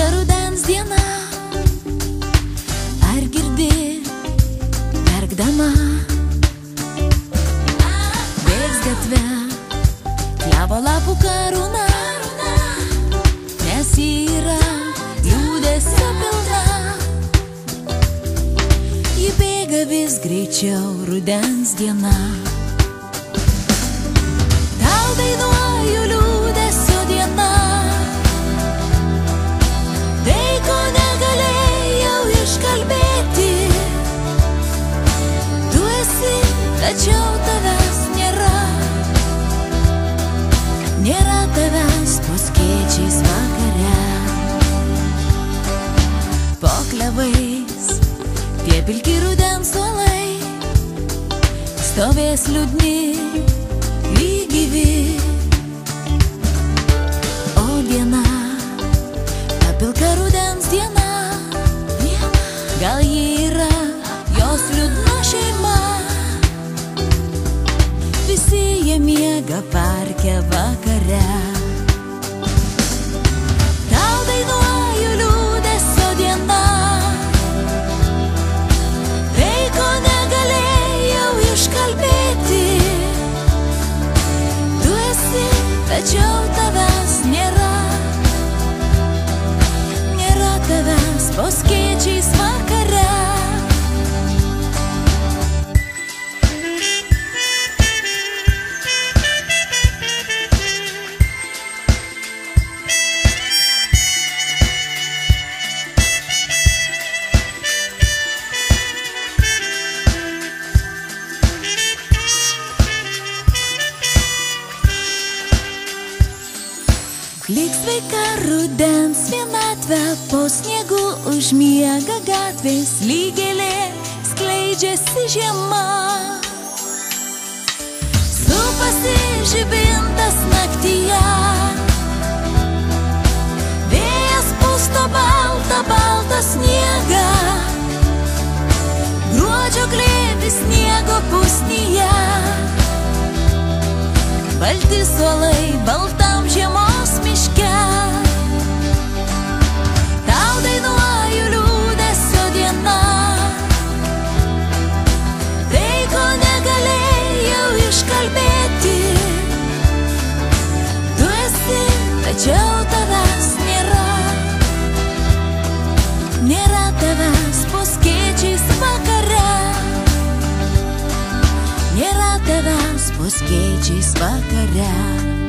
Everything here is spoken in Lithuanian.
pilka rudens diena. Ar girdi, verkdama, bėgs gatve klevo lapų karūna, nes ji yra liūdesio pilna. Ji bėga vis greičiau rudens diena. Tau dainuoju liūdesio diena, tai ko negalėjau iškalbėti. Tu esi, tačiau tavęs nėra. Nėra tavęs po skėčiais vakare. Po klevais tie pilki rudens suolai stovės liūdni lyg gyvi. O diena, ta pilka rudens diena, gal ji yra jos liūdna šeima. Visi jie miega parke vakare. Tau dainuoju liūdesio diena, tai ko negalėjau iškalbėti. Tu esi, tačiau tavęs nėra. Nėra tavęs po skėčiais vakare. Lyg sveika rudens vienatvė, po sniegu užmiega gatvės, lyg gėlė skleidžiasi žiema. Supasi žibintas naktyje, vėjas pusto baltą, baltą sniegą. Gruodžio glėbis sniego pusnyje, balti suolai baltam žiemos miške. Tau dainuoju liūdesio diena, tai ko negalėjau iškalbėti. Tu esi, tačiau tavęs nėra. Nėra tavęs po skėčiais vakare. Nėra tavęs po skėčiais vakare.